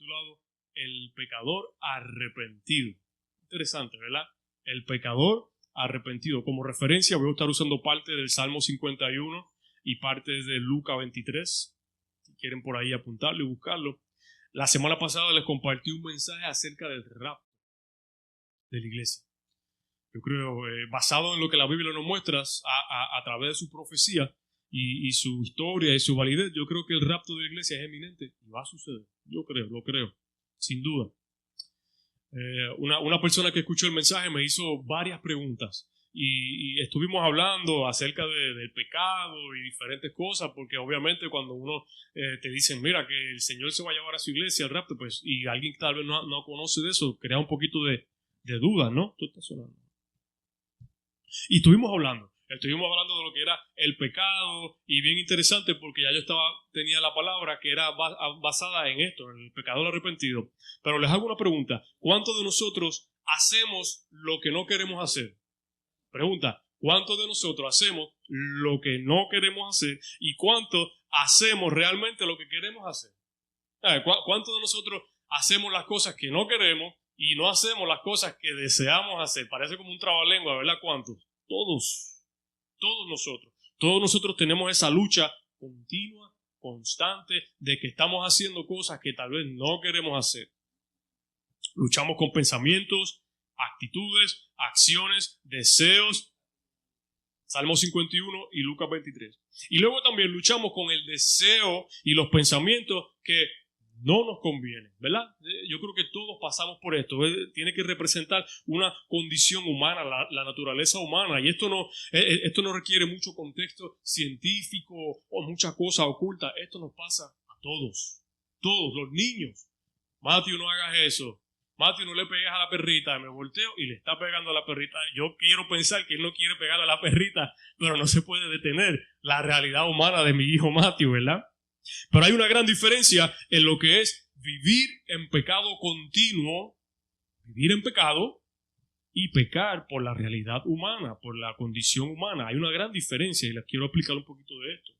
titulado El pecador arrepentido. Interesante, ¿verdad? El pecador arrepentido. Como referencia voy a estar usando parte del Salmo 51 y partes de Lucas 23. Si quieren por ahí apuntarlo y buscarlo. La semana pasada les compartí un mensaje acerca del rapto de la iglesia. Yo creo, basado en lo que la Biblia nos muestra a través de su profecía y su historia y su validez, yo creo que el rapto de la iglesia es eminente y va a suceder. Yo creo, lo creo, sin duda. Una persona que escuchó el mensaje me hizo varias preguntas y estuvimos hablando acerca del pecado y diferentes cosas, porque obviamente cuando uno te dicen, mira, que el Señor se va a llevar a su iglesia al rapto, pues, y alguien que tal vez no conoce de eso, crea un poquito de duda, ¿no? Tú estás sonando. Y estuvimos hablando de lo que era el pecado, y bien interesante porque ya yo tenía la palabra que era basada en esto, en el pecador arrepentido. Pero les hago una pregunta: ¿cuántos de nosotros hacemos lo que no queremos hacer? Pregunta: ¿cuántos de nosotros hacemos lo que no queremos hacer y cuántos hacemos realmente lo que queremos hacer? ¿Cuántos de nosotros hacemos las cosas que no queremos y no hacemos las cosas que deseamos hacer? Parece como un trabalengua, ¿verdad? ¿Cuántos? Todos nosotros tenemos esa lucha continua, constante, de que estamos haciendo cosas que tal vez no queremos hacer. Luchamos con pensamientos, actitudes, acciones, deseos. Salmo 51 y Lucas 23. Y luego también luchamos con el deseo y los pensamientos que no nos convienen, ¿verdad? Yo creo que todos pasamos por esto. Tiene que representar una condición humana, la naturaleza humana. Y esto no requiere mucho contexto científico o muchas cosas ocultas. Esto nos pasa a todos. Todos, los niños. Matthew, no hagas eso. Matthew, no le pegues a la perrita. Me volteo y le está pegando a la perrita. Yo quiero pensar que él no quiere pegar a la perrita, pero no se puede detener la realidad humana de mi hijo Matthew, ¿verdad? Pero hay una gran diferencia en lo que es vivir en pecado continuo, vivir en pecado y pecar por la realidad humana, por la condición humana. Hay una gran diferencia y les quiero explicar un poquito de esto.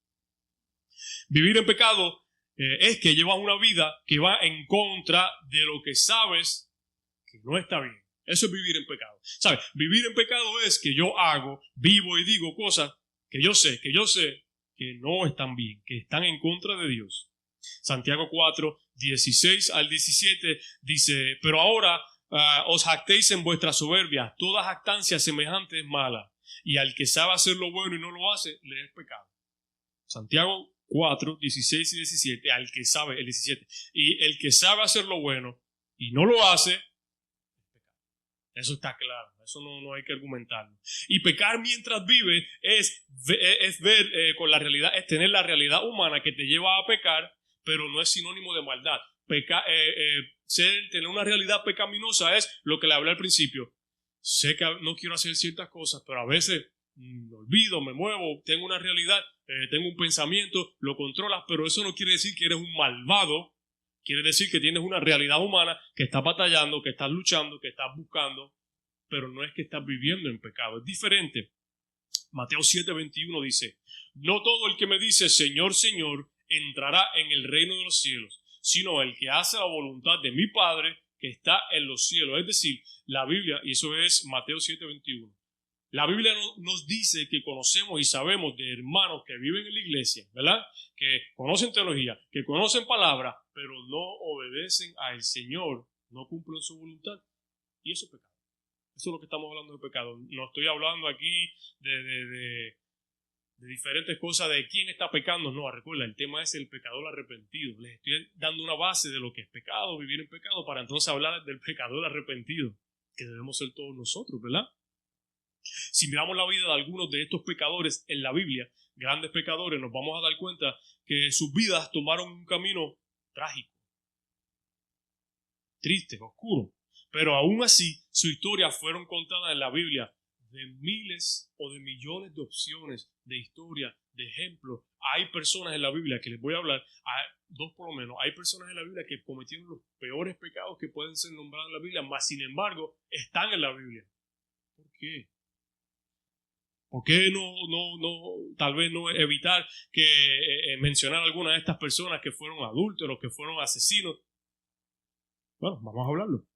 Vivir en pecado es que llevas una vida que va en contra de lo que sabes que no está bien. Eso es vivir en pecado. ¿Sabes? Vivir en pecado es que yo vivo y digo cosas que yo sé que no están bien, que están en contra de Dios. Santiago 4, 16 al 17 dice: pero ahora os jactéis en vuestra soberbia, toda jactancia semejante es mala, y al que sabe hacer lo bueno y no lo hace, le es pecado. Santiago 4, 16 y 17, al que sabe, el 17, y el que sabe hacer lo bueno y no lo hace, es pecado. Eso está claro. Eso no hay que argumentarlo. Y pecar mientras vive es ver con la realidad, es tener la realidad humana que te lleva a pecar, pero no es sinónimo de maldad. Tener una realidad pecaminosa es lo que le hablé al principio. Sé que no quiero hacer ciertas cosas, pero a veces me olvido, me muevo, tengo una realidad, tengo un pensamiento, lo controlas, pero eso no quiere decir que eres un malvado. Quiere decir que tienes una realidad humana, que estás batallando, que estás luchando, que estás buscando, pero no es que estás viviendo en pecado. Es diferente. Mateo 7:21 dice: no todo el que me dice Señor, Señor, entrará en el reino de los cielos, sino el que hace la voluntad de mi Padre que está en los cielos. Es decir, la Biblia, y eso es Mateo 7:21. La Biblia nos dice que conocemos y sabemos de hermanos que viven en la iglesia, ¿verdad? Que conocen teología, que conocen palabra, pero no obedecen al Señor, no cumplen su voluntad. Y eso es pecado. Eso es lo que estamos hablando de pecado. No estoy hablando aquí de diferentes cosas, de quién está pecando. No, recuerda, el tema es el pecador arrepentido. Les estoy dando una base de lo que es pecado, vivir en pecado, para entonces hablar del pecador arrepentido, que debemos ser todos nosotros, ¿verdad? Si miramos la vida de algunos de estos pecadores en la Biblia, grandes pecadores, nos vamos a dar cuenta que sus vidas tomaron un camino trágico, triste, oscuro. Pero aún así, su historia fueron contadas en la Biblia de miles o de millones de opciones de historia, de ejemplos. Hay personas en la Biblia que les voy a hablar, dos por lo menos, hay personas en la Biblia que cometieron los peores pecados que pueden ser nombrados en la Biblia, mas sin embargo están en la Biblia. ¿Por qué? ¿Por qué tal vez no evitar que mencionar algunas de estas personas que fueron adúlteros, que fueron asesinos? Bueno, vamos a hablarlo.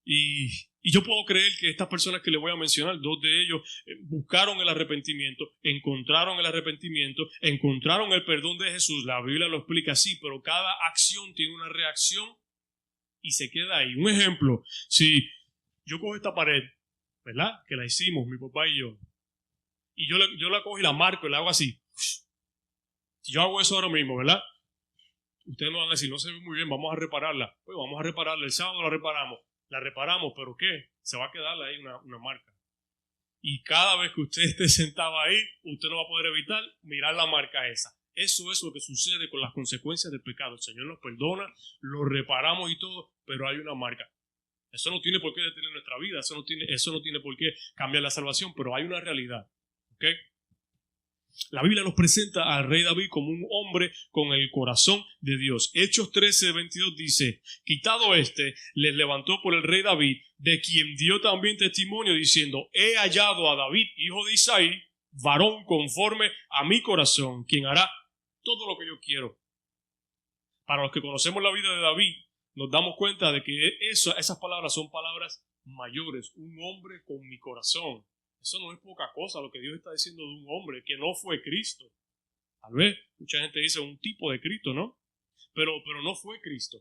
Y yo puedo creer que estas personas que les voy a mencionar, dos de ellos buscaron el arrepentimiento, encontraron el arrepentimiento, encontraron el perdón de Jesús. La Biblia lo explica así, pero cada acción tiene una reacción y se queda ahí. Un ejemplo, si yo cojo esta pared, ¿verdad? Que la hicimos, mi papá y yo la cojo y la marco y la hago así. Si yo hago eso ahora mismo, ¿verdad? Ustedes me van a decir, no se ve muy bien, vamos a repararla. Pues vamos a repararla, el sábado la reparamos, pero ¿qué? Se va a quedar ahí una marca. Y cada vez que usted esté sentado ahí, usted no va a poder evitar mirar la marca esa. Eso es lo que sucede con las consecuencias del pecado. El Señor nos perdona, lo reparamos y todo, pero hay una marca. Eso no tiene por qué detener nuestra vida, eso no tiene por qué cambiar la salvación, pero hay una realidad. ¿Ok? La Biblia nos presenta al rey David como un hombre con el corazón de Dios. Hechos 13:22 dice, quitado les levantó por el rey David, de quien dio también testimonio diciendo, he hallado a David, hijo de Isaí, varón conforme a mi corazón, quien hará todo lo que yo quiero. Para los que conocemos la vida de David, nos damos cuenta de que esas palabras son palabras mayores, un hombre con mi corazón. Eso no es poca cosa lo que Dios está diciendo de un hombre que no fue Cristo. Tal vez mucha gente dice un tipo de Cristo, ¿no? Pero no fue Cristo.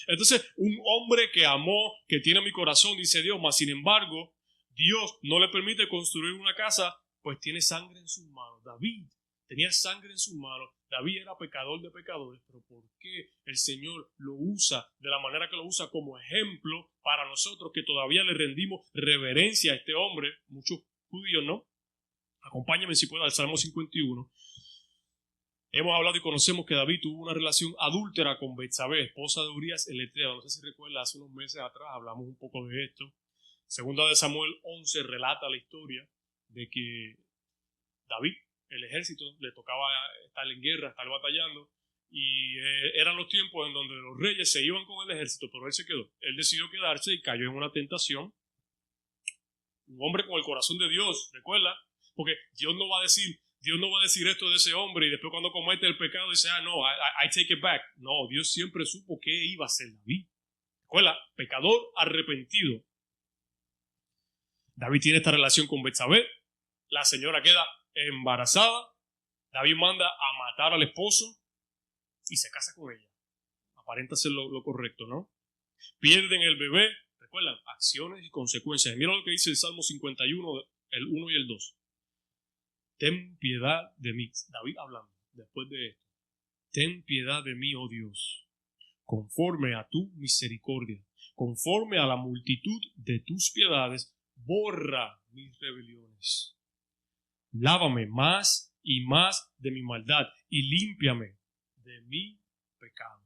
Entonces, un hombre que amó, que tiene mi corazón, dice Dios, mas sin embargo, Dios no le permite construir una casa, pues tiene sangre en sus manos. David tenía sangre en sus manos. David era pecador de pecadores, pero ¿por qué el Señor lo usa de la manera que lo usa como ejemplo para nosotros que todavía le rendimos reverencia a este hombre? Muchos judíos, ¿no? Acompáñame si puedo al Salmo 51. Hemos hablado y conocemos que David tuvo una relación adúltera con Betsabé, esposa de Urías el Eteo. No sé si recuerda, hace unos meses atrás hablamos un poco de esto. Segunda de Samuel 11 relata la historia de que David, el ejército, le tocaba estar en guerra, estar batallando, y eran los tiempos en donde los reyes se iban con el ejército, pero él se quedó. Él decidió quedarse y cayó en una tentación. Un hombre con el corazón de Dios, recuerda, porque Dios no va a decir esto de ese hombre y después cuando comete el pecado dice, no, I take it back. No, Dios siempre supo qué iba a ser David. Recuerda, pecador arrepentido. David tiene esta relación con Betsabé, la señora queda embarazada, David manda a matar al esposo y se casa con ella. Aparenta ser lo correcto, ¿no? Pierden el bebé. Recuerdan, acciones y consecuencias. Mira lo que dice el Salmo 51, el 1 y el 2. Ten piedad de mí. David hablando después de esto. Ten piedad de mí, oh Dios, conforme a tu misericordia, conforme a la multitud de tus piedades, borra mis rebeliones. Lávame más y más de mi maldad y límpiame de mi pecado.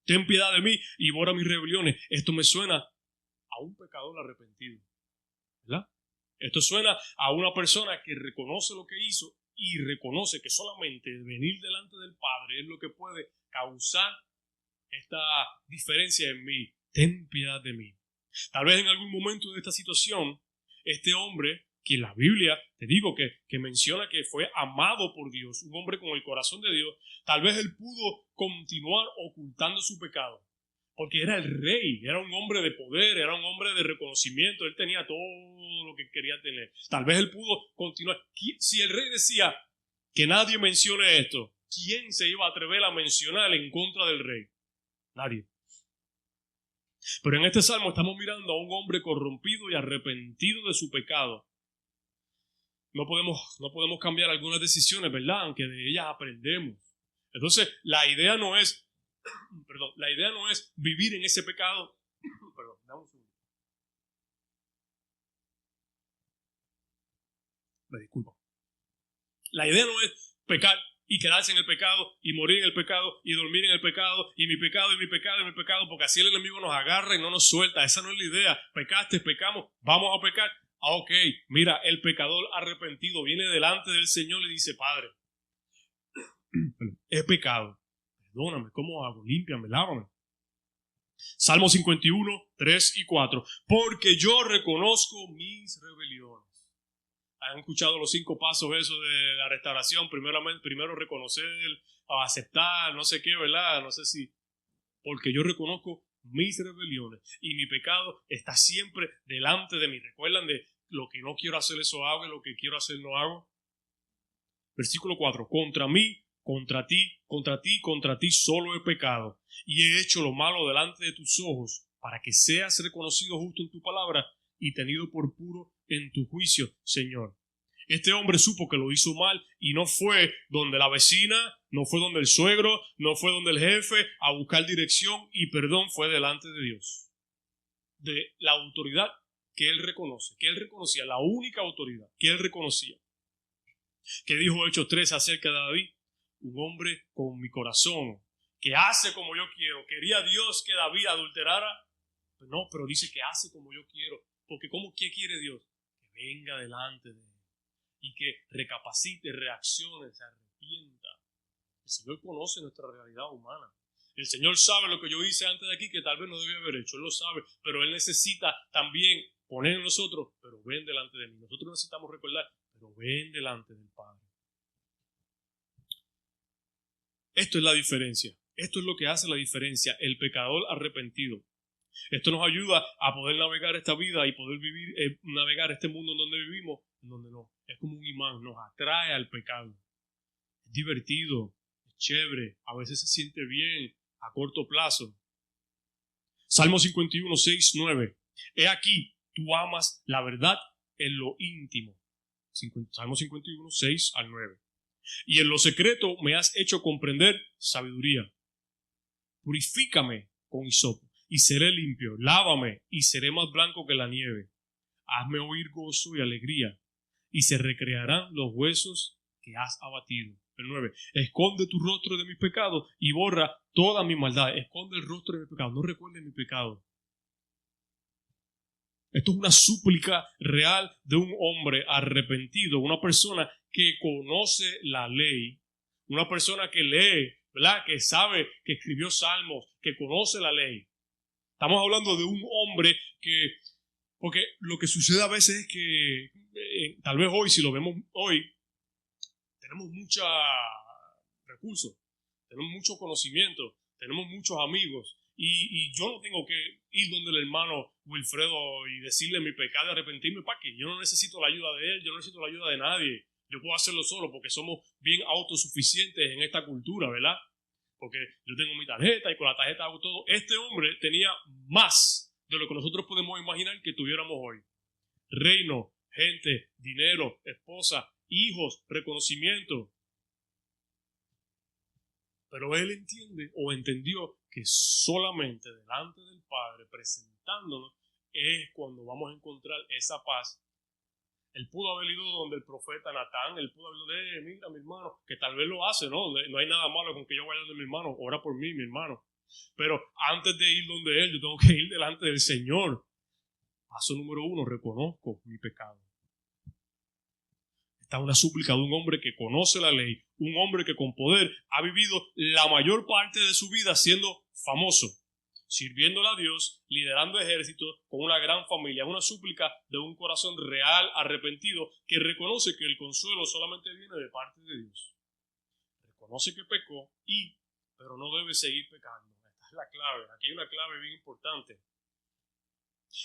Ten piedad de mí y borra mis rebeliones. Esto me suena a un pecador arrepentido, ¿verdad? Esto suena a una persona que reconoce lo que hizo y reconoce que solamente venir delante del Padre es lo que puede causar esta diferencia en mí. Ten piedad de mí. Tal vez en algún momento de esta situación, este hombre, que en la Biblia, te digo que menciona que fue amado por Dios, un hombre con el corazón de Dios, tal vez él pudo continuar ocultando su pecado, porque era el rey, era un hombre de poder, era un hombre de reconocimiento, él tenía todo lo que quería tener. Tal vez él pudo continuar. Si el rey decía que nadie mencione esto, ¿quién se iba a atrever a mencionar en contra del rey? Nadie. Pero en este salmo estamos mirando a un hombre corrompido y arrepentido de su pecado. No podemos cambiar algunas decisiones, ¿verdad? Aunque de ellas aprendemos. Entonces, la idea no es vivir en ese pecado. Dame un segundo. Me disculpo. La idea no es pecar y quedarse en el pecado y morir en el pecado y dormir en el pecado y mi pecado y mi pecado y mi pecado, porque así el enemigo nos agarra y no nos suelta. Esa no es la idea. Pecaste, pecamos, vamos a pecar. Ok, mira, el pecador arrepentido viene delante del Señor y dice, Padre, he pecado, perdóname, ¿cómo hago? Límpiame, lávame. Salmo 51, 3 y 4. Porque yo reconozco mis rebeliones. ¿Han escuchado los 5 pasos eso de la restauración? Primero reconocer, aceptar, no sé qué, ¿verdad? No sé si porque yo reconozco mis rebeliones y mi pecado está siempre delante de mí. ¿Recuerdan de lo que no quiero hacer, eso hago, y lo que quiero hacer, no hago? Versículo 4. Contra mí, contra ti solo he pecado y he hecho lo malo delante de tus ojos, para que seas reconocido justo en tu palabra y tenido por puro en tu juicio, Señor. Este hombre supo que lo hizo mal y no fue donde la vecina, no fue donde el suegro, no fue donde el jefe a buscar dirección y perdón, fue delante de Dios. De la autoridad que él reconoce, que él reconocía, la única autoridad que él reconocía. Que dijo Hechos 3 acerca de David: un hombre con mi corazón, que hace como yo quiero. ¿Quería Dios que David adulterara? Pues no, pero dice que hace como yo quiero. Porque ¿qué quiere Dios? Que venga delante de él y que recapacite, reaccione, se arrepienta. El Señor conoce nuestra realidad humana. El Señor sabe lo que yo hice antes de aquí que tal vez no debía haber hecho. Él lo sabe, pero Él necesita también poner en nosotros, pero ven delante de mí. Nosotros necesitamos recordar, pero ven delante del Padre. Esto es la diferencia. Esto es lo que hace la diferencia. El pecador arrepentido. Esto nos ayuda a poder navegar esta vida y poder vivir, navegar este mundo en donde vivimos, en donde no. Es como un imán, nos atrae al pecado. Es divertido, es chévere, a veces se siente bien a corto plazo. Salmo 51, 6, 9. He aquí, tú amas la verdad en lo íntimo. Salmo 51, 6 al 9. Y en lo secreto me has hecho comprender sabiduría. Purifícame con hisopo y seré limpio. Lávame y seré más blanco que la nieve. Hazme oír gozo y alegría, y se recrearán los huesos que has abatido. El 9. Esconde tu rostro de mis pecados y borra toda mi maldad. Esconde el rostro de mi pecado. No recuerdes mi pecado. Esto es una súplica real de un hombre arrepentido, una persona que conoce la ley, una persona que lee, ¿verdad? Que sabe, que escribió salmos, que conoce la ley. Estamos hablando de un hombre que, porque lo que sucede a veces es que, tal vez hoy, si lo vemos hoy, tenemos muchos recursos, tenemos mucho conocimiento, tenemos muchos amigos, y yo no tengo que ir donde el hermano Wilfredo y decirle mi pecado y arrepentirme. ¿Para qué? Yo no necesito la ayuda de él, yo no necesito la ayuda de nadie. Yo puedo hacerlo solo porque somos bien autosuficientes en esta cultura, ¿verdad? Porque yo tengo mi tarjeta y con la tarjeta hago todo. Este hombre tenía más de lo que nosotros podemos imaginar que tuviéramos hoy. Reino, gente, dinero, esposa, hijos, reconocimiento. Pero él entiende o entendió que solamente delante del Padre, presentándonos, es cuando vamos a encontrar esa paz. Él pudo haber ido donde el profeta Natán, él pudo haber dicho, mira mi hermano, que tal vez lo hace, ¿no? No hay nada malo con que yo vaya donde mi hermano, ora por mí, mi hermano. Pero antes de ir donde él, yo tengo que ir delante del Señor. Paso número 1, reconozco mi pecado. Está una súplica de un hombre que conoce la ley, un hombre que con poder ha vivido la mayor parte de su vida siendo famoso, sirviéndole a Dios, liderando ejércitos, con una gran familia. Una súplica de un corazón real, arrepentido, que reconoce que el consuelo solamente viene de parte de Dios. Reconoce que pecó pero no debe seguir pecando. Esta es la clave. Aquí hay una clave bien importante.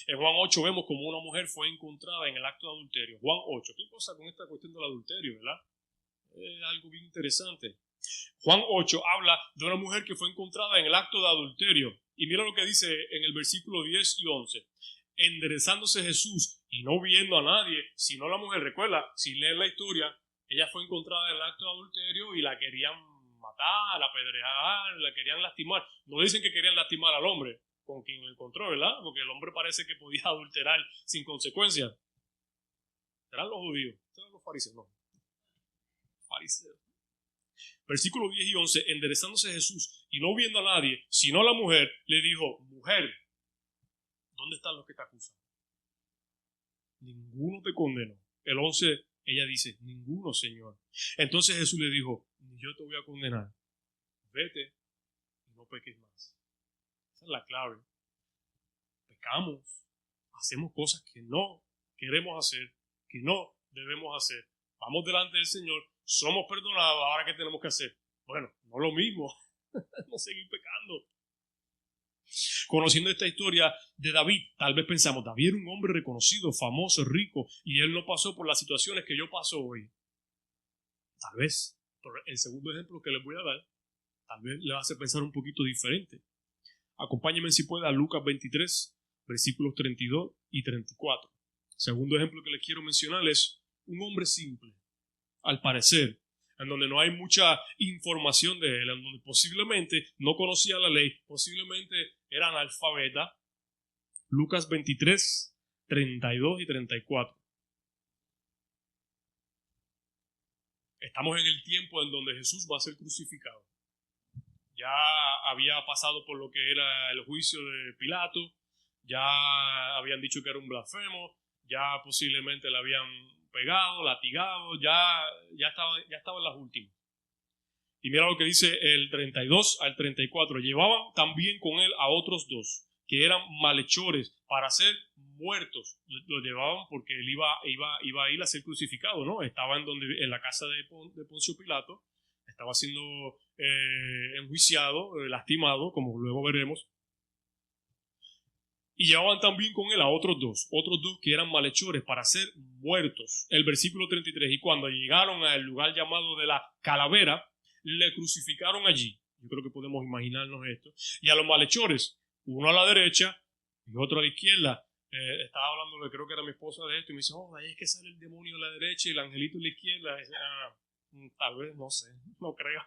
En Juan 8 vemos como una mujer fue encontrada en el acto de adulterio. Juan 8. ¿Qué cosa con esta cuestión del adulterio, verdad? Es algo bien interesante. Juan 8 habla de una mujer que fue encontrada en el acto de adulterio. Y mira lo que dice en el versículo 10 y 11. Enderezándose Jesús y no viendo a nadie, sino a la mujer. Recuerda, si lees la historia, ella fue encontrada en el acto de adulterio y la querían matar, apedrear, la querían lastimar. No dicen que querían lastimar al hombre con quien lo encontró, ¿verdad? Porque el hombre parece que podía adulterar sin consecuencias. ¿Serán los judíos? ¿Serán los fariseos? No. Fariseos. Versículo 10 y 11, enderezándose Jesús y no viendo a nadie, sino a la mujer, le dijo, mujer, ¿dónde están los que te acusan? Ninguno te condenó. El 11, ella dice, ninguno, Señor. Entonces Jesús le dijo, ni yo te voy a condenar. Vete y no peques más. Esa es la clave. Pecamos, hacemos cosas que no queremos hacer, que no debemos hacer. Vamos delante del Señor, somos perdonados, ahora ¿qué tenemos que hacer? Bueno, no lo mismo, no seguir pecando. Conociendo esta historia de David, tal vez pensamos, David era un hombre reconocido, famoso, rico, y él no pasó por las situaciones que yo paso hoy. Tal vez, pero el segundo ejemplo que les voy a dar, tal vez le hace pensar un poquito diferente. Acompáñenme si puede a Lucas 23, versículos 32 y 34. Segundo ejemplo que les quiero mencionar es un hombre simple, al parecer, en donde no hay mucha información de él, en donde posiblemente no conocía la ley, posiblemente era analfabeta. Lucas 23, 32 y 34. Estamos en el tiempo en donde Jesús va a ser crucificado. Ya había pasado por lo que era el juicio de Pilato, ya habían dicho que era un blasfemo, ya posiblemente le habían pegado, latigado, ya estaba en las últimas. Y mira lo que dice el 32 al 34. Llevaban también con él a otros dos, que eran malhechores, para ser muertos. Lo llevaban porque él iba a ir a ser crucificado, ¿no? Estaba en la casa de Poncio Pilato, estaba siendo enjuiciado, lastimado, como luego veremos. Y llevaban también con él a otros dos que eran malhechores para ser muertos. El versículo 33, y cuando llegaron al lugar llamado de la Calavera, le crucificaron allí. Yo creo que podemos imaginarnos esto. Y a los malhechores, uno a la derecha y otro a la izquierda. Estaba hablando, creo que era mi esposa de esto, y me dice, ahí es que sale el demonio a la derecha y el angelito a la izquierda. Tal vez, no sé, no creo.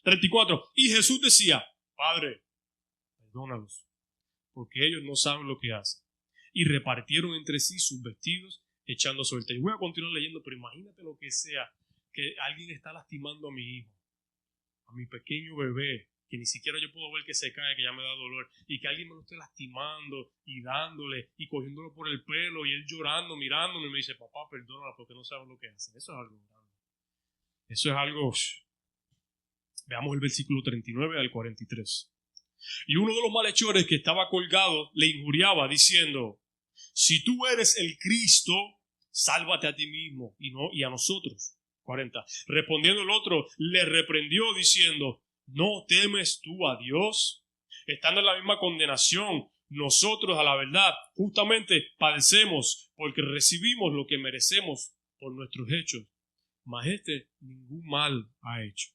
34, y Jesús decía, Padre, perdónalos, porque ellos no saben lo que hacen. Y repartieron entre sí sus vestidos, echando suerte. Y voy a continuar leyendo, pero imagínate lo que sea, que alguien está lastimando a mi hijo, a mi pequeño bebé, que ni siquiera yo puedo ver que se cae, que ya me da dolor, y que alguien me lo esté lastimando y dándole y cogiéndolo por el pelo y él llorando, mirándome y me dice, papá, perdónala porque no sabes lo que hacen. Eso es algo grande. Eso es algo... Veamos el versículo 39 al 43. Y uno de los malhechores que estaba colgado le injuriaba diciendo, si tú eres el Cristo, sálvate a ti mismo y a nosotros. 40. Respondiendo el otro, le reprendió diciendo, ¿no temes tú a Dios? Estando en la misma condenación, nosotros a la verdad justamente padecemos porque recibimos lo que merecemos por nuestros hechos. Mas este ningún mal ha hecho.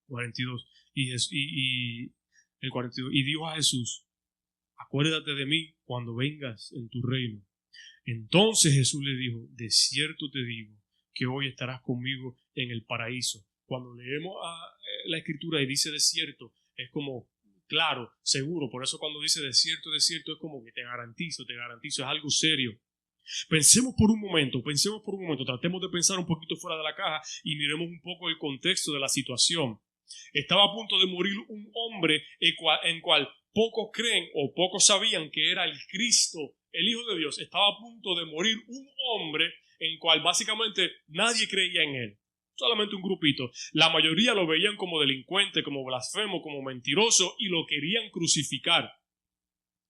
42. El 42. Y dijo a Jesús, acuérdate de mí cuando vengas en tu reino. Entonces Jesús le dijo, de cierto te digo que hoy estarás conmigo en el paraíso. Cuando leemos la escritura y dice desierto, es como claro, seguro. Por eso cuando dice desierto es como que te garantizo, es algo serio. Pensemos por un momento, tratemos de pensar un poquito fuera de la caja y miremos un poco el contexto de la situación. Estaba a punto de morir un hombre en cual pocos creen o pocos sabían que era el Cristo, el Hijo de Dios. Estaba a punto de morir un hombre en cual básicamente nadie creía en él. Solamente un grupito. La mayoría lo veían como delincuente, como blasfemo, como mentiroso y lo querían crucificar.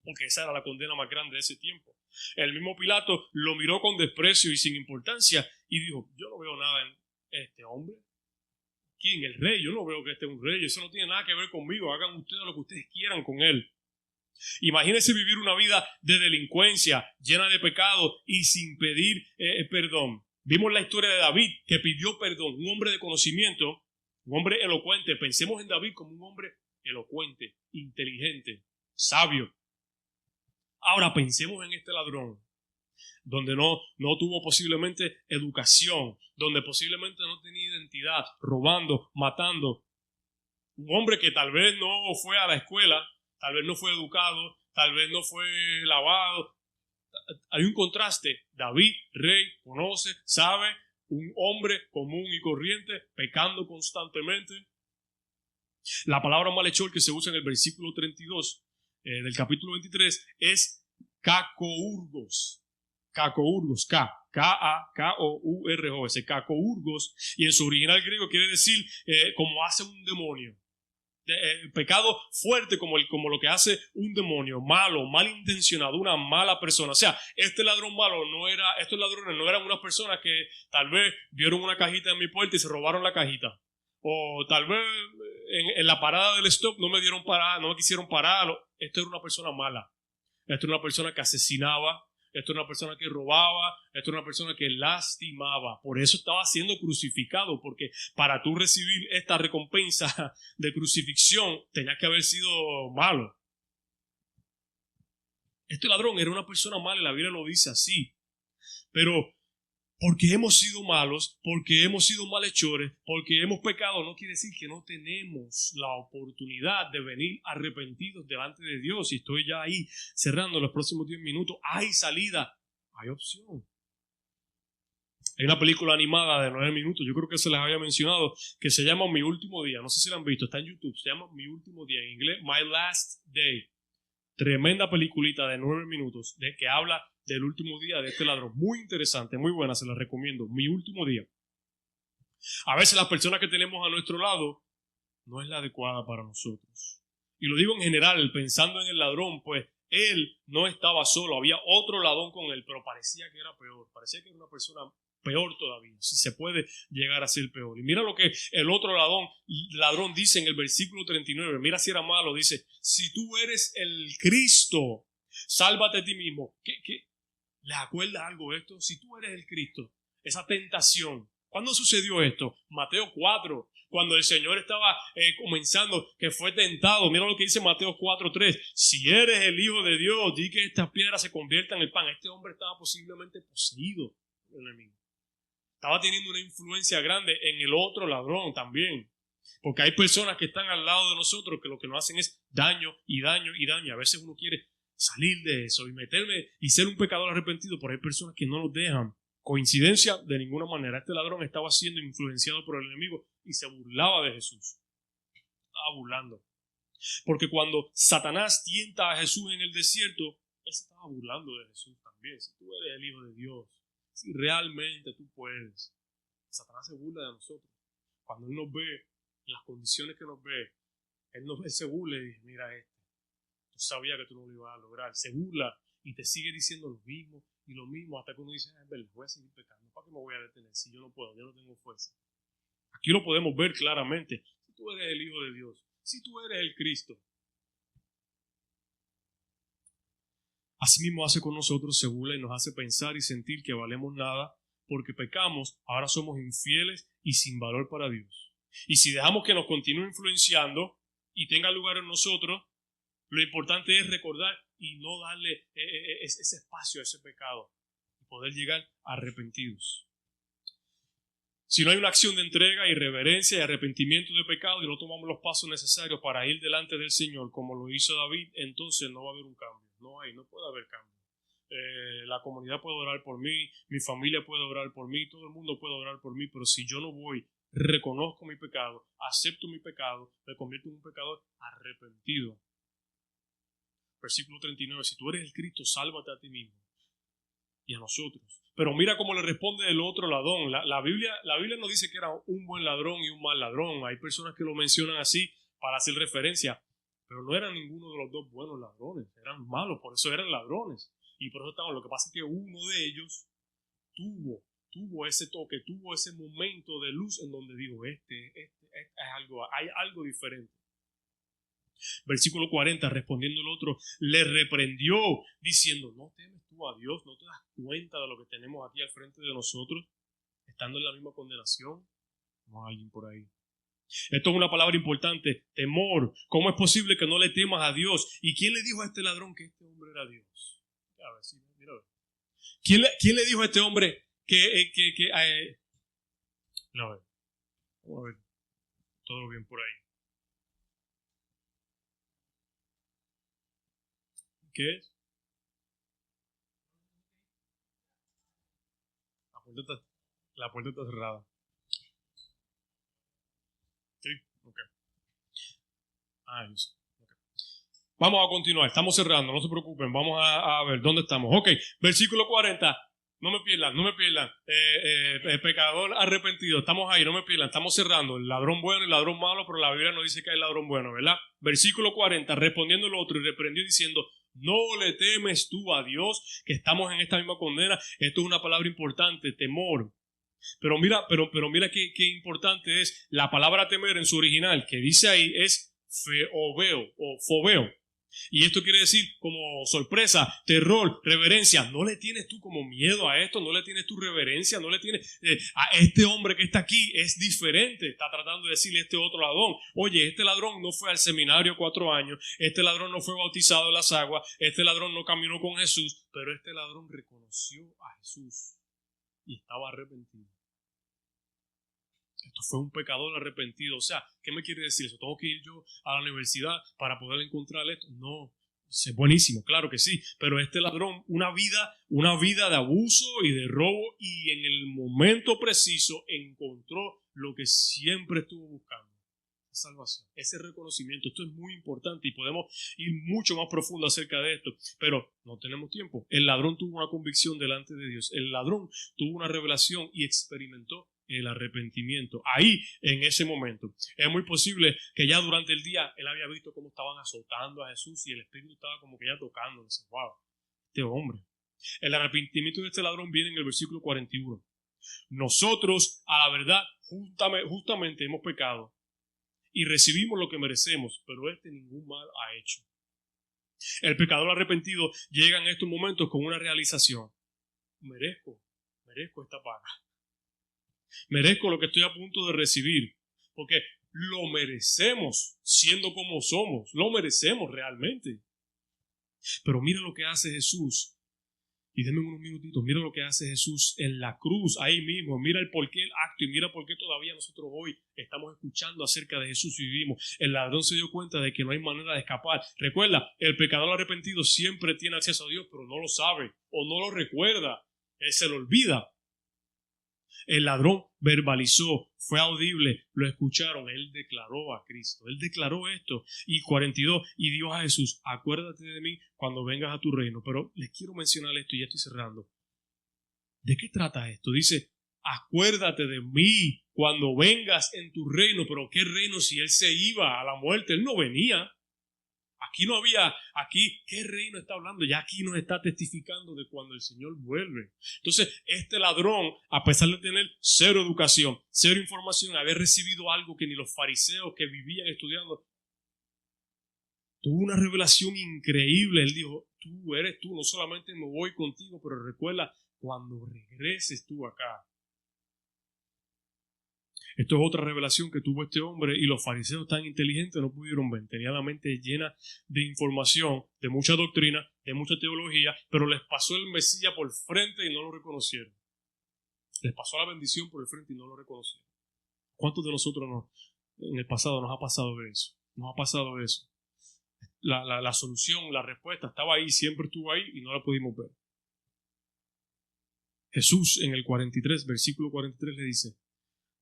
Porque esa era la condena más grande de ese tiempo. El mismo Pilato lo miró con desprecio y sin importancia y dijo, yo no veo nada en este hombre. ¿Quién? El rey. Yo no veo que este es un rey. Eso no tiene nada que ver conmigo. Hagan ustedes lo que ustedes quieran con él. Imagínense vivir una vida de delincuencia, llena de pecado y sin pedir perdón. Vimos la historia de David, que pidió perdón. Un hombre de conocimiento, un hombre elocuente. Pensemos en David como un hombre elocuente, inteligente, sabio. Ahora pensemos en este ladrón, donde no tuvo posiblemente educación, donde posiblemente no tenía identidad, robando, matando. Un hombre que tal vez no fue a la escuela, tal vez no fue educado, tal vez no fue lavado. Hay un contraste. David, rey, conoce, sabe, un hombre común y corriente, pecando constantemente. La palabra malhechor que se usa en el versículo 32 del capítulo 23 es cacourgos. Cacourgos, K-A-K-O-U-R-O-S, cacourgos, y en su original griego quiere decir como hace un demonio. Pecado fuerte como lo que hace un demonio, malo, malintencionado, una mala persona. O sea, estos ladrones no eran unas personas que tal vez vieron una cajita en mi puerta y se robaron la cajita. o tal vez en la parada del stop no me dieron parada, no me quisieron parar. Esto era una persona mala. Esto era una persona que asesinaba. Esto era una persona que robaba. Esto era una persona que lastimaba. Por eso estaba siendo crucificado, porque para tú recibir esta recompensa de crucifixión tenías que haber sido malo. Este ladrón era una persona mala y la Biblia lo dice así. Pero porque hemos sido malos, porque hemos sido malhechores, porque hemos pecado, no quiere decir que no tenemos la oportunidad de venir arrepentidos delante de Dios. Y estoy ya ahí cerrando los próximos 10 minutos. Hay salida, hay opción. Hay una película animada de 9 minutos, yo creo que se les había mencionado, que se llama Mi Último Día. No sé si la han visto, está en YouTube. Se llama Mi Último Día, en inglés My Last Day. Tremenda peliculita de 9 minutos que habla del último día de este ladrón. Muy interesante, muy buena, se la recomiendo. Mi último día. A veces las personas que tenemos a nuestro lado no es la adecuada para nosotros. Y lo digo en general, pensando en el ladrón, pues él no estaba solo, había otro ladrón con él, pero parecía que era peor, parecía que era una persona peor todavía, si se puede llegar a ser peor. Y mira lo que el otro ladrón dice en el versículo 39, mira si era malo, dice, si tú eres el Cristo, sálvate a ti mismo. ¿Qué? ¿Les acuerda algo esto? Si tú eres el Cristo, esa tentación, ¿cuándo sucedió esto? Mateo 4, cuando el Señor estaba comenzando, que fue tentado. Mira lo que dice Mateo 4:3. Si eres el Hijo de Dios, di que estas piedras se conviertan en pan. Este hombre estaba posiblemente poseído por el enemigo. Estaba teniendo una influencia grande en el otro ladrón también. Porque hay personas que están al lado de nosotros que lo que nos hacen es daño y daño y daño. A veces uno quiere salir de eso y meterme y ser un pecador arrepentido, pero hay personas que no nos dejan. Coincidencia de ninguna manera. Este ladrón estaba siendo influenciado por el enemigo y se burlaba de Jesús. Estaba burlando. Porque cuando Satanás tienta a Jesús en el desierto, él se estaba burlando de Jesús también. Si tú eres el Hijo de Dios, si realmente tú puedes. Satanás se burla de nosotros. Cuando él nos ve, en las condiciones que nos ve, él se burla y dice, mira esto. Tú sabías que tú no lo ibas a lograr. Se burla y te sigue diciendo lo mismo hasta que uno dice, es verdad, voy a seguir pecando. ¿Para qué me voy a detener si yo no puedo, yo no tengo fuerza? Aquí lo podemos ver claramente. Si tú eres el Hijo de Dios, si tú eres el Cristo, asimismo hace con nosotros, se burla y nos hace pensar y sentir que valemos nada porque pecamos, ahora somos infieles y sin valor para Dios. Y si dejamos que nos continúe influenciando y tenga lugar en nosotros, lo importante es recordar y no darle ese espacio a ese pecado y poder llegar arrepentidos. Si no hay una acción de entrega y reverencia y arrepentimiento de pecado y no tomamos los pasos necesarios para ir delante del Señor como lo hizo David, entonces no va a haber un cambio. No puede haber cambio. La comunidad puede orar por mí, mi familia puede orar por mí, todo el mundo puede orar por mí, pero si yo no voy, reconozco mi pecado, acepto mi pecado, me convierto en un pecador arrepentido. Versículo 39, si tú eres el Cristo, sálvate a ti mismo y a nosotros. Pero mira cómo le responde el otro ladrón. La Biblia no dice que era un buen ladrón y un mal ladrón. Hay personas que lo mencionan así para hacer referencia, pero no eran ninguno de los dos buenos ladrones, eran malos, por eso eran ladrones. Y por eso estaban. Lo que pasa es que uno de ellos tuvo ese toque, tuvo ese momento de luz en donde dijo, hay algo diferente. Versículo 40, respondiendo el otro, le reprendió diciendo, ¿no temes tú a Dios? ¿No te das cuenta de lo que tenemos aquí al frente de nosotros? Estando en la misma condenación. No hay alguien por ahí. Esto es una palabra importante, temor. ¿Cómo es posible que no le temas a Dios? ¿Y quién le dijo a este ladrón que este hombre era Dios? A ver, sí, mira, a ver. ¿Quién le dijo a este hombre no, a ver. Vamos a ver. Todo bien por ahí. ¿Qué es? La puerta está cerrada. Sí, ok. Eso. Okay. Vamos a continuar, estamos cerrando, no se preocupen, vamos a ver dónde estamos. Ok, versículo 40, no me pierdan. Pecador arrepentido, estamos ahí, no me pierdan, estamos cerrando. El ladrón bueno y el ladrón malo, pero la Biblia no dice que hay ladrón bueno, ¿verdad? Versículo 40, respondiendo el otro y reprendió diciendo, no le temes tú a Dios, que estamos en esta misma condena. Esto es una palabra importante, temor. Pero mira qué importante es la palabra temer en su original, que dice ahí es feobeo o fobeo. Y esto quiere decir como sorpresa, terror, reverencia. ¿No le tienes tú como miedo a esto? ¿No le tienes tu reverencia? ¿No le tienes a este hombre que está aquí? Es diferente. Está tratando de decirle a este otro ladrón. Oye, este ladrón no fue al seminario 4 años. Este ladrón no fue bautizado en las aguas. Este ladrón no caminó con Jesús. Pero este ladrón reconoció a Jesús y estaba arrepentido. Esto fue un pecador arrepentido. O sea, ¿qué me quiere decir eso? ¿Tengo que ir yo a la universidad para poder encontrar esto? No, es buenísimo, claro que sí. Pero este ladrón, una vida de abuso y de robo, y en el momento preciso encontró lo que siempre estuvo buscando: salvación, ese reconocimiento. Esto es muy importante y podemos ir mucho más profundo acerca de esto, pero no tenemos tiempo. El ladrón tuvo una convicción delante de Dios. El ladrón tuvo una revelación y experimentó el arrepentimiento ahí, en ese momento. Es muy posible que ya durante el día él había visto cómo estaban azotando a Jesús y el Espíritu estaba como que ya tocando. Dice, wow, este hombre. El arrepentimiento de este ladrón viene en el versículo 41. Nosotros, a la verdad, justamente hemos pecado y recibimos lo que merecemos, pero este ningún mal ha hecho. El pecador arrepentido llega en estos momentos con una realización: merezco esta paga. Merezco lo que estoy a punto de recibir, porque lo merecemos siendo como somos, lo merecemos realmente. Pero mira lo que hace Jesús. Y denme unos minutitos, mira lo que hace Jesús en la cruz, ahí mismo. Mira el porqué el acto y mira por qué todavía nosotros hoy estamos escuchando acerca de Jesús y vivimos. El ladrón se dio cuenta de que no hay manera de escapar. Recuerda, el pecador arrepentido siempre tiene acceso a Dios, pero no lo sabe o no lo recuerda. Él se lo olvida. El ladrón verbalizó, fue audible, lo escucharon, él declaró a Cristo, él declaró esto. Y 42, y dijo a Jesús: acuérdate de mí cuando vengas a tu reino. Pero les quiero mencionar esto y ya estoy cerrando. ¿De qué trata esto? Dice, acuérdate de mí cuando vengas en tu reino. Pero ¿qué reino si él se iba a la muerte? Él no venía. ¿Qué reino está hablando? Ya aquí nos está testificando de cuando el Señor vuelve. Entonces, este ladrón, a pesar de tener cero educación, cero información, haber recibido algo que ni los fariseos que vivían estudiando, tuvo una revelación increíble. Él dijo, tú eres tú, no solamente me voy contigo, pero recuerda, cuando regreses tú acá. Esto es otra revelación que tuvo este hombre, y los fariseos tan inteligentes no pudieron ver. Tenían la mente llena de información, de mucha doctrina, de mucha teología, pero les pasó el Mesías por frente y no lo reconocieron. Les pasó la bendición por el frente y no lo reconocieron. ¿Cuántos de nosotros en el pasado nos ha pasado eso? Nos ha pasado eso. La solución, la respuesta estaba ahí, siempre estuvo ahí y no la pudimos ver. Jesús en el 43, versículo 43 le dice: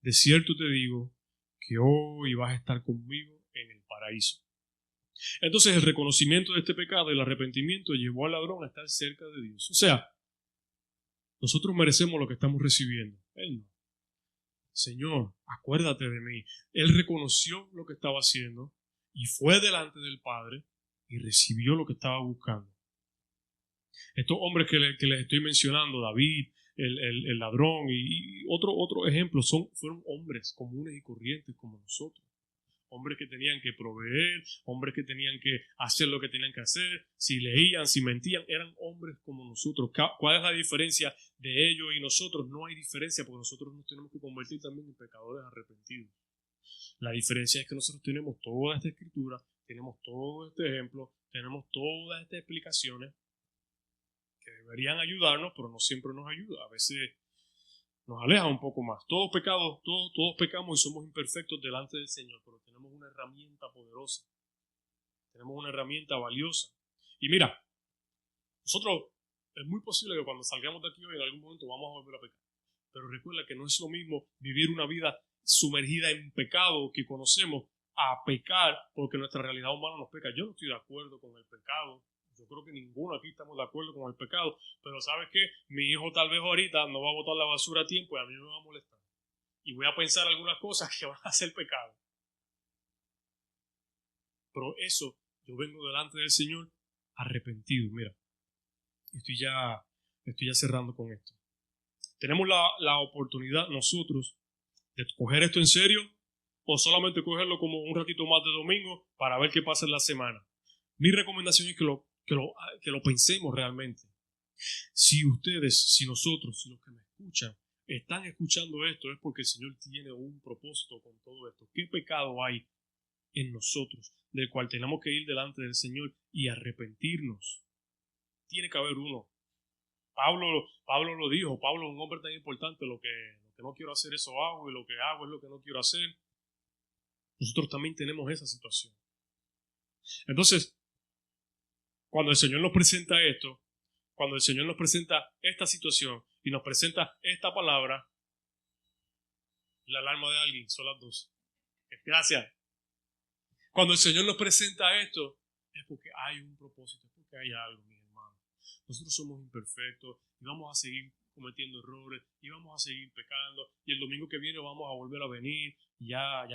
de cierto te digo que hoy vas a estar conmigo en el paraíso. Entonces el reconocimiento de este pecado y el arrepentimiento llevó al ladrón a estar cerca de Dios. O sea, nosotros merecemos lo que estamos recibiendo. Él no. Señor, acuérdate de mí. Él reconoció lo que estaba haciendo y fue delante del Padre y recibió lo que estaba buscando. Estos hombres que les estoy mencionando, David, el ladrón y otro ejemplo, fueron hombres comunes y corrientes como nosotros. Hombres que tenían que proveer, hombres que tenían que hacer lo que tenían que hacer. Si leían, si mentían, eran hombres como nosotros. ¿Cuál es la diferencia de ellos y nosotros? No hay diferencia, porque nosotros nos tenemos que convertir también en pecadores arrepentidos. La diferencia es que nosotros tenemos toda esta escritura, tenemos todo este ejemplo, tenemos todas estas explicaciones que deberían ayudarnos, pero no siempre nos ayuda. A veces nos aleja un poco más. Todos pecamos y somos imperfectos delante del Señor, pero tenemos una herramienta poderosa. Tenemos una herramienta valiosa. Y mira, nosotros es muy posible que cuando salgamos de aquí hoy en algún momento vamos a volver a pecar. Pero recuerda que no es lo mismo vivir una vida sumergida en pecado que conocemos a pecar porque nuestra realidad humana nos peca. Yo no estoy de acuerdo con el pecado. Yo creo que ninguno aquí estamos de acuerdo con el pecado, pero ¿sabes qué? Mi hijo tal vez ahorita no va a botar la basura a tiempo y a mí me va a molestar. Y voy a pensar algunas cosas que van a ser pecado. Pero eso, yo vengo delante del Señor arrepentido. Mira, estoy ya cerrando con esto. tenemos la oportunidad nosotros de coger esto en serio o solamente cogerlo como un ratito más de domingo para ver qué pasa en la semana. Mi recomendación es que lo pensemos realmente. Si ustedes, si nosotros, si los que me escuchan están escuchando esto, es porque el Señor tiene un propósito con todo esto. ¿Qué pecado hay en nosotros del cual tenemos que ir delante del Señor y arrepentirnos? Tiene que haber uno. Pablo lo dijo. Pablo es un hombre tan importante. Lo que no quiero hacer, eso hago, y lo que hago es lo que no quiero hacer. Nosotros también tenemos esa situación. Entonces, cuando el Señor nos presenta esto, cuando el Señor nos presenta esta situación y nos presenta esta palabra, la alarma de alguien, son las 12. Gracias. Cuando el Señor nos presenta esto, es porque hay un propósito, es porque hay algo, mis hermanos. Nosotros somos imperfectos y vamos a seguir cometiendo errores y vamos a seguir pecando, y el domingo que viene vamos a volver a venir y ya